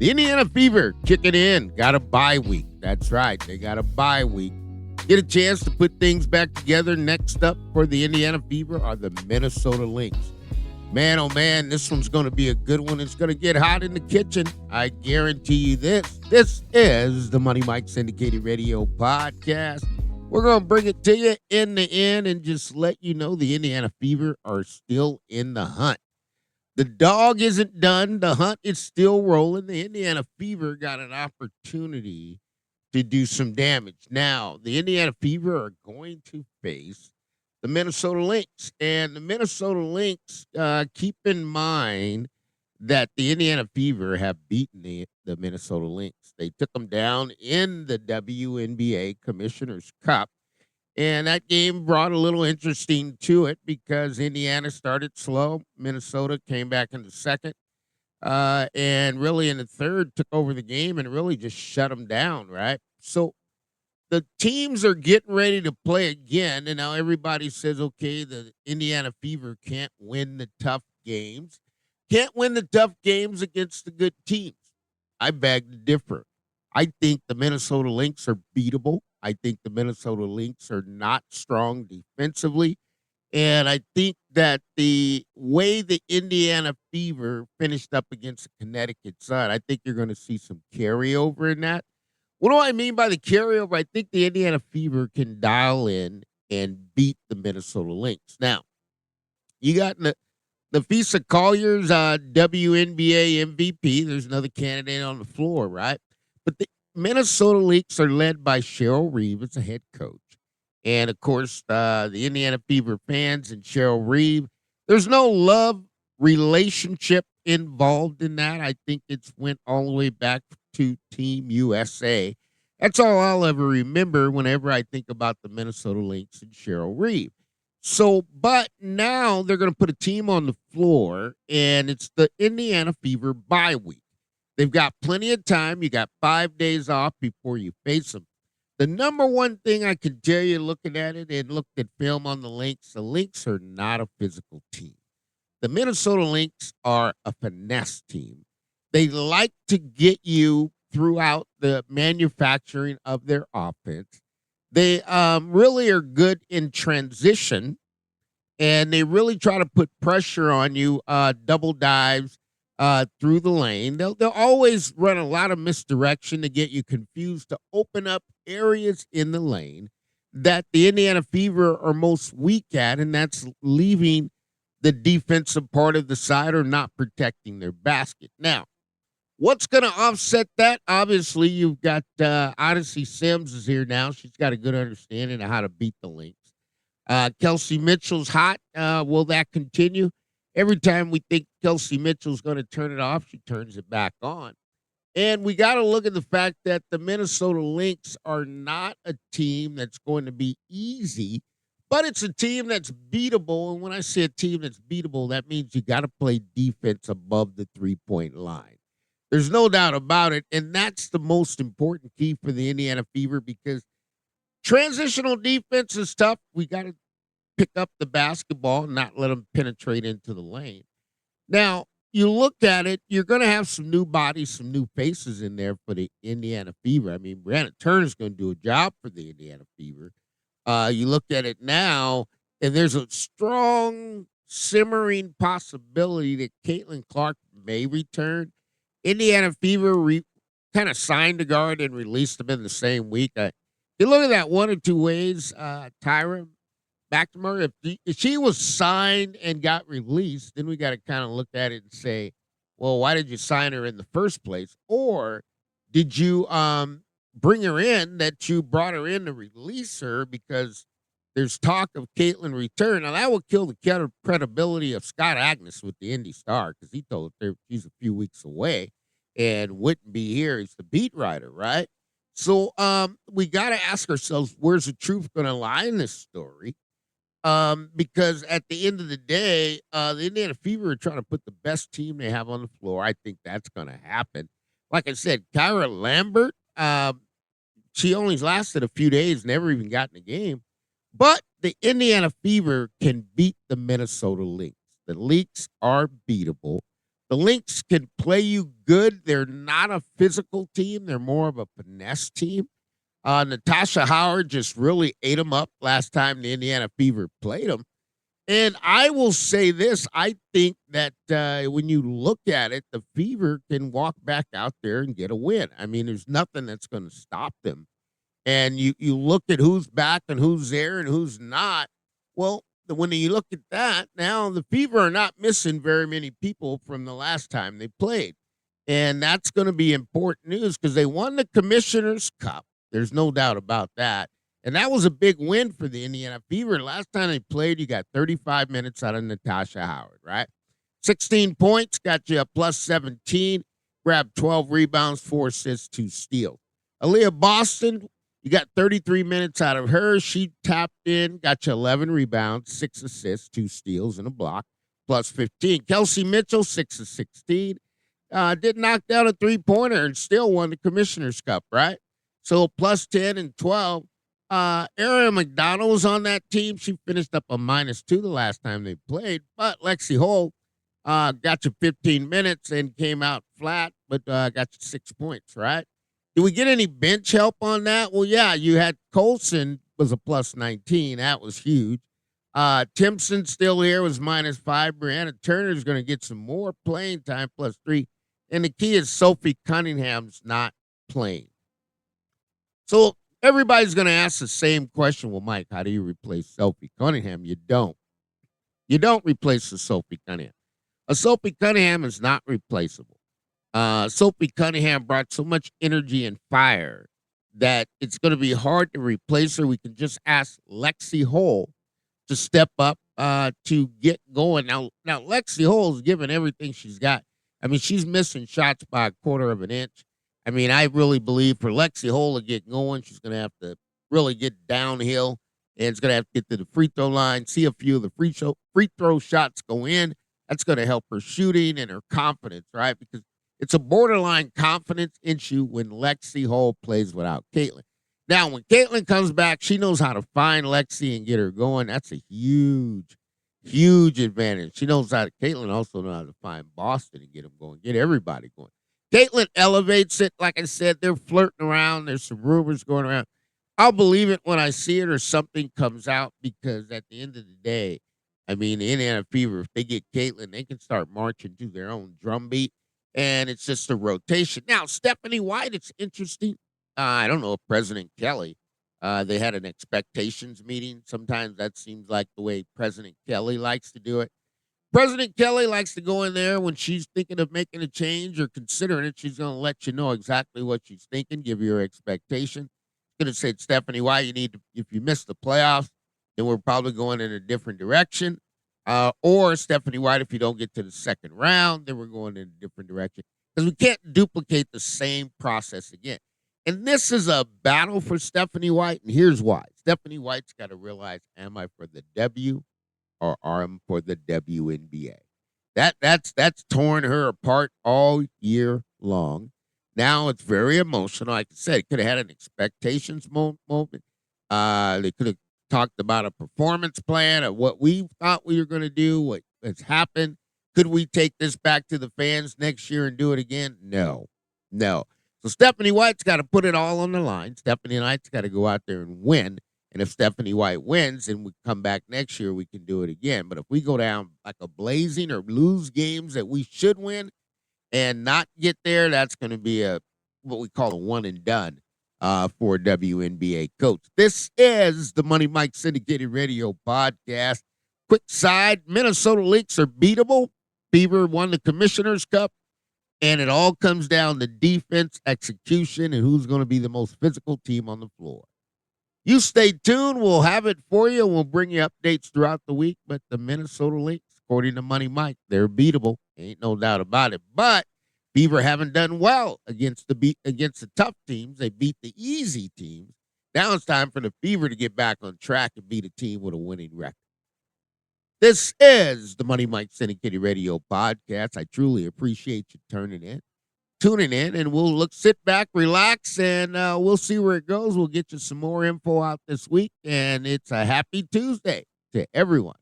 The Indiana Fever kicking in. Got a bye week. That's right. They got a bye week. Get a chance to put things back together. Next up for the Indiana Fever are the Minnesota Lynx. Man, oh man, this one's going to be a good one. It's going to get hot in the kitchen. I guarantee you this. This is the Money Mike Syndicated Radio Podcast. We're going to bring it to you in the end and just let you know the Indiana Fever are still in the hunt. The dog isn't done. The hunt is still rolling. The Indiana Fever got an opportunity to do some damage. Now, the Indiana Fever are going to face the Minnesota Lynx. And the Minnesota Lynx, keep in mind that the Indiana Fever have beaten the Minnesota Lynx. They took them down in the WNBA Commissioner's Cup. And that game brought a little interesting to it because Indiana started slow. Minnesota came back in the second. And really in the third took over the game and really just shut them down, right? So the teams are getting ready to play again. And now everybody says, okay, the Indiana Fever can't win the tough games. Can't win the tough games against the good teams. I beg to differ. I think the Minnesota Lynx are beatable. I think the Minnesota Lynx are not strong defensively. And I think that the way the Indiana Fever finished up against the Connecticut side, I think you're going to see some carryover in that. What do I mean by the carryover? I think the Indiana Fever can dial in and beat the Minnesota Lynx. Now, you got Nafisa Collier's WNBA MVP. There's another candidate on the floor, right? But the Minnesota Lynx are led by Cheryl Reeve as a head coach. And, of course, the Indiana Fever fans and Cheryl Reeve, there's no love relationship involved in that. I think it's went all the way back to Team USA. That's all I'll ever remember whenever I think about the Minnesota Lynx and Cheryl Reeve. So, but now they're going to put a team on the floor, and it's the Indiana Fever bye week. They've got plenty of time. You got 5 days off before you face them. The number one thing I can tell you looking at it and looked at film on the Lynx are not a physical team. The Minnesota Lynx are a finesse team. They like to get you throughout the manufacturing of their offense. They really are good in transition, and they really try to put pressure on you, double dives through the lane. They'll always run a lot of misdirection to get you confused, to open up areas in the lane that the Indiana Fever are most weak at, and that's leaving the defensive part of the side or not protecting their basket. Now, what's going to offset that? Obviously, you've got Odyssey Sims is here now. She's got a good understanding of how to beat the Lynx. Kelsey Mitchell's hot. Will that continue? Every time we think Kelsey Mitchell's going to turn it off, she turns it back on. And we got to look at the fact that the Minnesota Lynx are not a team that's going to be easy, but it's a team that's beatable. And when I say a team that's beatable, that means you got to play defense above the three-point line. There's no doubt about it. And that's the most important key for the Indiana Fever because transitional defense is tough. We got to pick up the basketball and not let them penetrate into the lane. Now, you look at it, you're going to have some new bodies, some new faces in there for the Indiana Fever. I mean, Brianna Turner's going to do a job for the Indiana Fever. You look at it now, and there's a strong, simmering possibility that Caitlin Clark may return. Indiana Fever kind of signed the guard and released them in the same week. You look at that one or two ways, Tyra McNamara, if she was signed and got released, then we got to kind of look at it and say, well, why did you sign her in the first place? Or did you bring her in that you brought her in to release her because there's talk of Caitlin return? Now, that will kill the credibility of Scott Agnes with the Indy Star because he told her she's a few weeks away and wouldn't be here as the beat writer, right? So we got to ask ourselves, where's the truth going to lie in this story? Because at the end of the day, the Indiana Fever are trying to put the best team they have on the floor. I think that's going to happen. Like I said, Kyra Lambert, she only lasted a few days, never even got in the game. But the Indiana Fever can beat the Minnesota Lynx. The Lynx are beatable. The Lynx can play you good. They're not a physical team. They're more of a finesse team. Natasha Howard just really ate them up last time the Indiana Fever played them. And I will say this, I think that when you look at it, the Fever can walk back out there and get a win. I mean, there's nothing that's going to stop them. And you look at who's back and who's there and who's not. Well, when you look at that, now the Fever are not missing very many people from the last time they played. And that's going to be important news because they won the Commissioner's Cup. There's no doubt about that. And that was a big win for the Indiana Fever. Last time they played, you got 35 minutes out of Natasha Howard, right? 16 points, got you a plus 17, grabbed 12 rebounds, 4 assists, 2 steals. Aaliyah Boston, you got 33 minutes out of her. She tapped in, got you 11 rebounds, 6 assists, 2 steals, and a block, plus 15. Kelsey Mitchell, 6 of 16. Did knock down a three-pointer and still won the Commissioner's Cup, right? So plus 10 and 12. Ariel McDonald was on that team. She finished up a -2 the last time they played. But Lexi Hull got you 15 minutes and came out flat, but got you 6 points, right? Did we get any bench help on that? Well, yeah, you had Colson was a plus 19. That was huge. Timpson still here was -5. Brianna Turner's going to get some more playing time, plus 3. And the key is Sophie Cunningham's not playing. So everybody's going to ask the same question. Well, Mike, how do you replace Sophie Cunningham? You don't. You don't replace the Sophie Cunningham. A Sophie Cunningham is not replaceable. Sophie Cunningham brought so much energy and fire that it's going to be hard to replace her. We can just ask Lexi Hull to step up to get going. Now Lexi Hull's given everything she's got. I mean, she's missing shots by a quarter of an inch. I mean, I really believe for Lexi Hull to get going, she's going to have to really get downhill, and it's going to have to get to the free throw line, see a few of the free throw shots go in. That's going to help her shooting and her confidence, right? Because it's a borderline confidence issue when Lexi Hull plays without Caitlin. Now, when Caitlin comes back, she knows how to find Lexi and get her going. That's a huge, huge advantage. She knows how to, Caitlin also knows how to find Boston and get them going, get everybody going. Caitlin elevates it. Like I said, they're flirting around. There's some rumors going around. I'll believe it when I see it or something comes out because at the end of the day, I mean, the Indiana Fever, if they get Caitlin, they can start marching to their own drumbeat, and it's just a rotation. Now, Stephanie White, it's interesting. I don't know if President Kelly, they had an expectations meeting. Sometimes that seems like the way President Kelly likes to do it. President Kelly likes to go in there when she's thinking of making a change or considering it. She's going to let you know exactly what she's thinking, give you her expectation. She's going to say, Stephanie, why you need to, if you miss the playoffs, then we're probably going in a different direction. Or Stephanie White, if you don't get to the second round, then we're going in a different direction. Because we can't duplicate the same process again. And this is a battle for Stephanie White, and here's why. Stephanie White's got to realize, am I for the W or arm for the WNBA? That's torn her apart all year long. Now it's very emotional. Like I said, it could have had an expectations moment. They could have talked about a performance plan of what we thought we were going to do, what has happened. Could we take this back to the fans next year and do it again? No. So Stephanie White's got to put it all on the line. Stephanie White's got to go out there and win. And if Stephanie White wins and we come back next year, we can do it again. But if we go down like a blazing or lose games that we should win and not get there, that's going to be what we call a one and done for a WNBA coach. This is the Money Mike Syndicated Radio podcast. Quick side, Minnesota Lynx are beatable. Fever won the Commissioner's Cup. And it all comes down to defense, execution, and who's going to be the most physical team on the floor. You stay tuned. We'll have it for you. We'll bring you updates throughout the week. But the Minnesota Lynx, according to Money Mike, they're beatable. Ain't no doubt about it. But Fever haven't done well against the tough teams. They beat the easy teams. Now it's time for the Fever to get back on track and beat a team with a winning record. This is the Money Mike Syndicated Radio podcast. I truly appreciate you tuning in, and we'll sit back, relax, and we'll see where it goes. We'll get you some more info out this week, and it's a happy Tuesday to everyone.